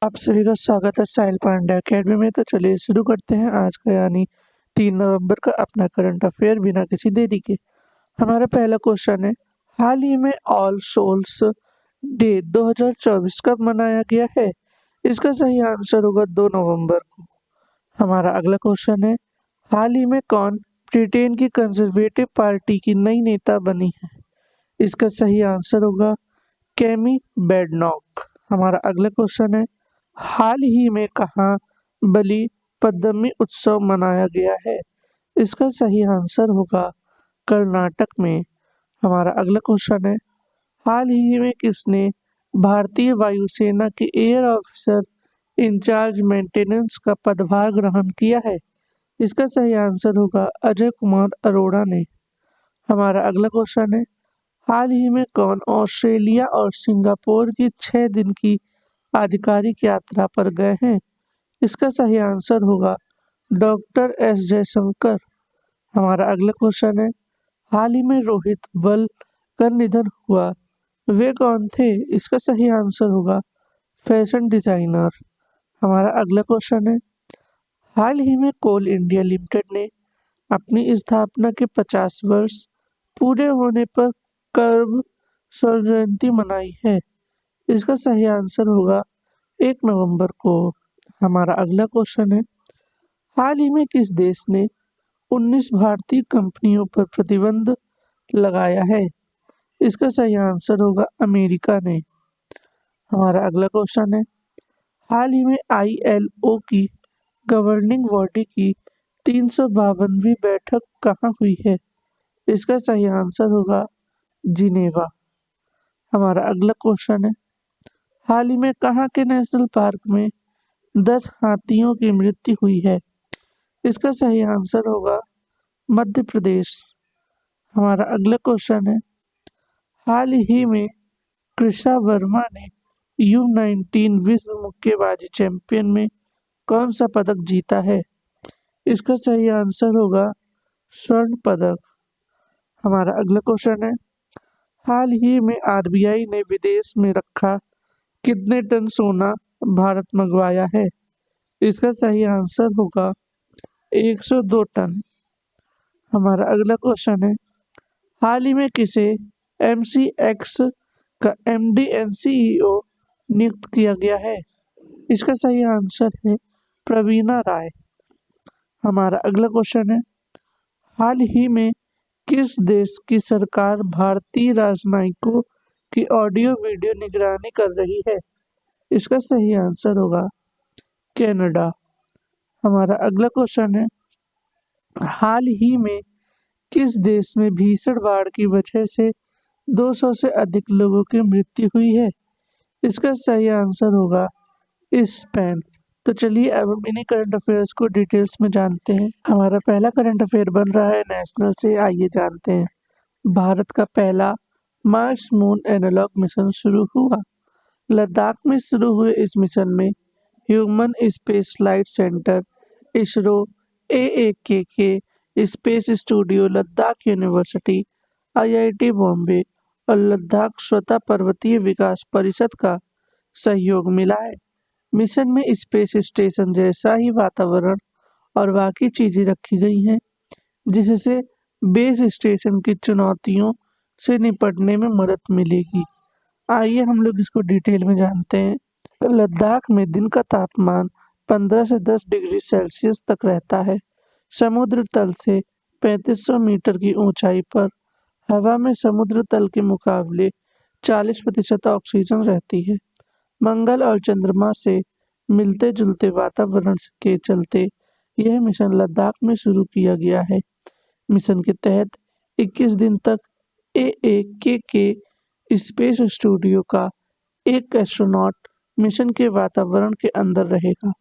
आप सभी का स्वागत है साहिल पांड्या अकेडमी में। तो चलिए शुरू करते हैं आज का यानी 3 नवंबर का अपना करंट अफेयर बिना किसी देरी के। हमारा पहला क्वेश्चन है, हाल ही में ऑल सोल्स डे 2024 कब मनाया गया है? इसका सही आंसर होगा 2 नवंबर को। हमारा अगला क्वेश्चन है, हाल ही में कौन ब्रिटेन की कंजर्वेटिव पार्टी की नई नेता बनी है? इसका सही आंसर होगा कैमी बेडनॉक। हमारा अगला क्वेश्चन है, हाल ही में कहाँ बलि पद्मनी उत्सव मनाया गया है? इसका सही आंसर होगा कर्नाटक में। हमारा अगला क्वेश्चन है, हाल ही में किसने भारतीय वायुसेना के एयर ऑफिसर इंचार्ज मेंटेनेंस का पदभार ग्रहण किया है? इसका सही आंसर होगा अजय कुमार अरोड़ा ने। हमारा अगला क्वेश्चन है, हाल ही में कौन ऑस्ट्रेलिया और सिंगापुर की 6 दिन की आधिकारिक यात्रा पर गए हैं? इसका सही आंसर होगा डॉक्टर एस जयशंकर। हमारा अगला क्वेश्चन है, हाल ही में रोहित बल का निधन हुआ, वे कौन थे? इसका सही आंसर होगा फैशन डिजाइनर। हमारा अगला क्वेश्चन है, हाल ही में कोल इंडिया लिमिटेड ने अपनी स्थापना के 50 वर्ष पूरे होने पर कब स्वर्ण जयंती मनाई है? इसका सही आंसर होगा 1 नवंबर को। हमारा अगला क्वेश्चन है, हाल ही में किस देश ने 19 भारतीय कंपनियों पर प्रतिबंध लगाया है? इसका सही आंसर होगा अमेरिका ने। हमारा अगला क्वेश्चन है, हाल ही में ILO की गवर्निंग बॉडी की 352वीं बैठक कहाँ हुई है? इसका सही आंसर होगा जिनेवा। हमारा अगला क्वेश्चन है, हाल ही में कहाँ के नेशनल पार्क में 10 हाथियों की मृत्यु हुई है? इसका सही आंसर होगा मध्य प्रदेश। हमारा अगला क्वेश्चन है, हाल ही में कृषा वर्मा ने U19 विश्व मुक्केबाजी चैंपियन में कौन सा पदक जीता है? इसका सही आंसर होगा स्वर्ण पदक। हमारा अगला क्वेश्चन है, हाल ही में RBI ने विदेश में रखा कितने टन सोना भारत मंगवाया है? इसका सही आंसर होगा 102 टन। हमारा अगला क्वेश्चन है, हाल ही में किसे MCX का MD एंड CEO नियुक्त किया गया है? इसका सही आंसर है प्रवीणा राय। हमारा अगला क्वेश्चन है, हाल ही में किस देश की सरकार भारतीय राजनयिकों की ऑडियो वीडियो निगरानी कर रही है? इसका सही आंसर होगा कनाडा। हमारा अगला क्वेश्चन है, हाल ही में किस देश में भीषण बाढ़ की वजह से 200 से अधिक लोगों की मृत्यु हुई है? इसका सही आंसर होगा स्पेन। तो चलिए अब हम इन्हीं करंट अफेयर्स को डिटेल्स में जानते हैं। हमारा पहला करंट अफेयर बन रहा है नेशनल से, आइए जानते हैं। भारत का पहला मार्स मून एनालॉग मिशन शुरू हुआ। लद्दाख में शुरू हुए इस मिशन में human space flight centre, ISRO, AAK space studio, Ladakh university, IIT Bombay और लद्दाख स्वतः पर्वतीय विकास परिषद का सहयोग मिला है। मिशन में स्पेस स्टेशन जैसा ही वातावरण और बाकी चीजें रखी गई हैं, जिससे बेस स्टेशन की चुनौतियों से निपटने में मदद मिलेगी। आइए हम लोग इसको डिटेल में जानते हैं। लद्दाख में दिन का तापमान 15 से 10 डिग्री सेल्सियस तक रहता है। समुद्र तल से 3500 मीटर की ऊंचाई पर हवा में समुद्र तल के मुकाबले 40% ऑक्सीजन रहती है। मंगल और चंद्रमा से मिलते जुलते वातावरण के चलते यह मिशन लद्दाख में शुरू किया गया है। मिशन के तहत 21 दिन तक AAK स्पेस स्टूडियो का एक एस्ट्रोनॉट मिशन के वातावरण के अंदर रहेगा।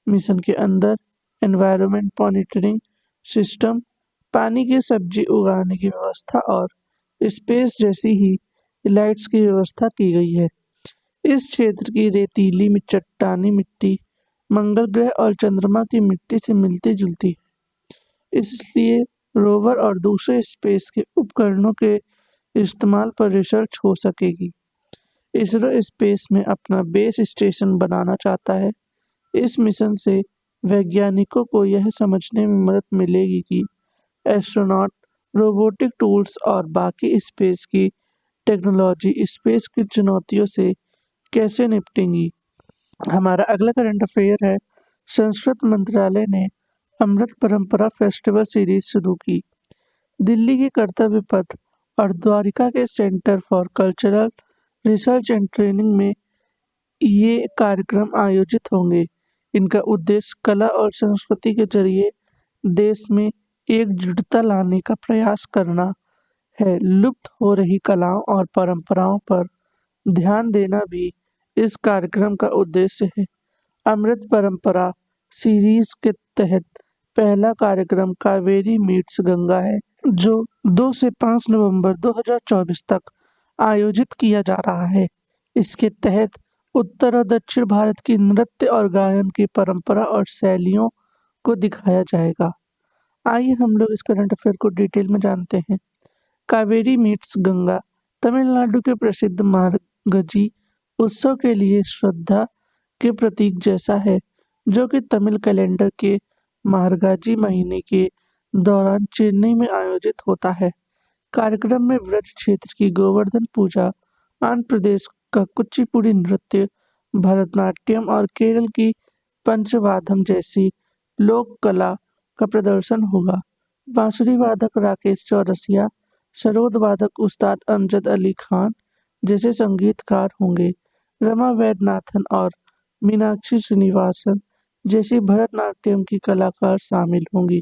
मिशन के अंदर एनवायरनमेंट मॉनिटरिंग सिस्टम, पानी की सब्जी उगाने की व्यवस्था और स्पेस जैसी ही लाइट्स की व्यवस्था की गई है। इस क्षेत्र की रेतीली में चट्टानी मिट्टी मंगल ग्रह और चंद्रमा की मिट्टी से मिलती जुलती है, इसलिए रोवर और दूसरे स्पेस के उपकरणों के इस्तेमाल पर रिसर्च हो सकेगी। इसरो स्पेस में अपना बेस स्टेशन बनाना चाहता है। इस मिशन से वैज्ञानिकों को यह समझने में मदद मिलेगी कि एस्ट्रोनॉट, रोबोटिक टूल्स और बाकी स्पेस की टेक्नोलॉजी स्पेस की चुनौतियों से कैसे निपटेंगी। हमारा अगला करंट अफेयर है, संस्कृत मंत्रालय ने अमृत परंपरा फेस्टिवल सीरीज शुरू की। दिल्ली के कर्तव्य पथ और द्वारिका के centre for cultural research and training में ये कार्यक्रम आयोजित होंगे। इनका उद्देश्य कला और संस्कृति के जरिए देश में एकजुटता लाने का प्रयास करना है। लुप्त हो रही कलाओं और परंपराओं पर ध्यान देना भी इस कार्यक्रम का उद्देश्य है। अमृत परंपरा सीरीज के तहत पहला कार्यक्रम कावेरी मीट्स गंगा है, जो 2 से 5 नवंबर 2024 तक आयोजित किया जा रहा है। इसके तहत उत्तर और दक्षिण भारत की नृत्य और गायन की परंपरा और शैलियों को दिखाया जाएगा। आइए हम लोग इस करंट अफेयर को डिटेल में जानते हैं। कावेरी मीट्स गंगा तमिलनाडु के प्रसिद्ध मार्गजी उत्सव के लिए श्रद्धा के प्रतीक जैसा है, जो कि तमिल कैलेंडर के मार्गजी महीने के दौरान चेन्नई में आयोजित होता है। कार्यक्रम में ब्रज क्षेत्र की गोवर्धन पूजा, आंध्र प्रदेश का कुचिपुड़ी नृत्य, भरतनाट्यम और केरल की पंचवाद्यम जैसी लोक कला का प्रदर्शन होगा। बांसुरी वादक राकेश चौरसिया, सरोद वादक उस्ताद अमजद अली खान जैसे संगीतकार होंगे। रमा वैद्यनाथन और मीनाक्षी श्रीनिवासन जैसी भरतनाट्यम की कलाकार शामिल होंगी।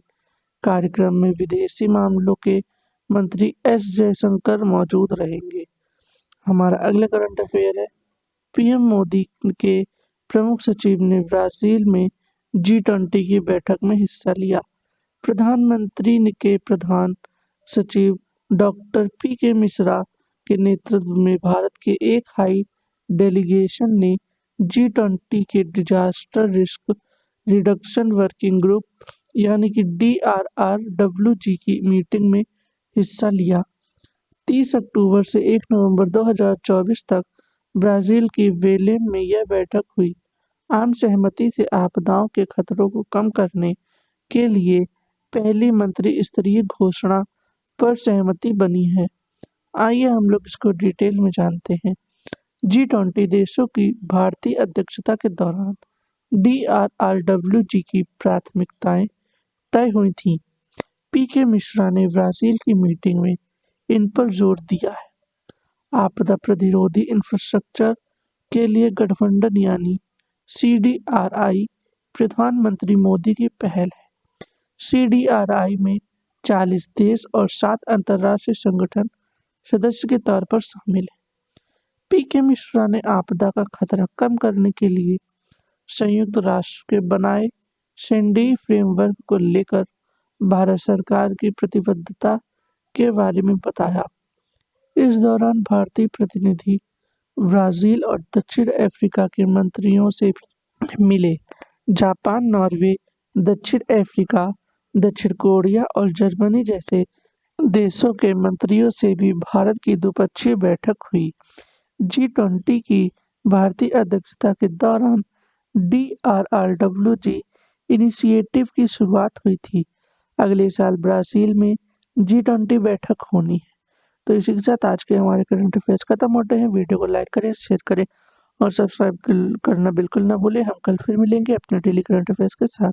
कार्यक्रम में विदेशी मामलों के मंत्री एस जयशंकर मौजूद रहेंगे। हमारा अगला करंट अफेयर है, पीएम मोदी के प्रमुख सचिव ने ब्राजील में G20 की बैठक में हिस्सा लिया। प्रधानमंत्री के प्रधान सचिव डॉक्टर पी.के. मिश्रा के नेतृत्व में भारत के एक हाई डेलीगेशन ने G20 के disaster risk reduction working group यानी कि DRRWG की मीटिंग में हिस्सा लिया। 30 अक्टूबर से 1 नवंबर 2024 तक ब्राजील की बेलेम में यह बैठक हुई। आम सहमति से आपदाओं के खतरों को कम करने के लिए पहली मंत्री स्तरीय घोषणा पर सहमति बनी है। आइए हम लोग इसको डिटेल में जानते हैं। G20 देशों की भारतीय अध्यक्षता के दौरान DRRWG की प्राथमिकताएं तय हुई थीं। पी.के. मिश्रा ने ब्राजील की मीटिंग में इन पर जोर दिया है। आपदा प्रतिरोधी इंफ्रास्ट्रक्चर के लिए गठबंधन यानी CDRI प्रधानमंत्री मोदी की पहल है। CDRI में 40 देश और 7 अंतर्राष्ट्रीय संगठन सदस्य के तौर पर शामिल है। पी.के. मिश्रा ने आपदा का खतरा कम करने के लिए संयुक्त राष्ट्र के बनाए सेंडी फ्रेमवर्क को लेकर भारत सरकार की प्रतिबद्धता के बारे में बताया। इस दौरान भारतीय प्रतिनिधि ब्राजील और दक्षिण अफ्रीका के मंत्रियों से भी मिले। जापान, नॉर्वे, दक्षिण अफ्रीका, दक्षिण कोरिया और जर्मनी जैसे देशों के मंत्रियों से भी भारत की द्विपक्षीय बैठक हुई। G20 की भारतीय अध्यक्षता के दौरान DRRWG इनिशिएटिव की शुरुआत हुई थी। अगले साल ब्राजील में G20 बैठक होनी है। तो इसी के साथ आज के हमारे करंट अफेयर्स खत्म होते हैं। वीडियो को लाइक करें, शेयर करें और सब्सक्राइब करना बिल्कुल ना भूलें। हम कल फिर मिलेंगे अपने डेली करंट अफेयर्स के साथ।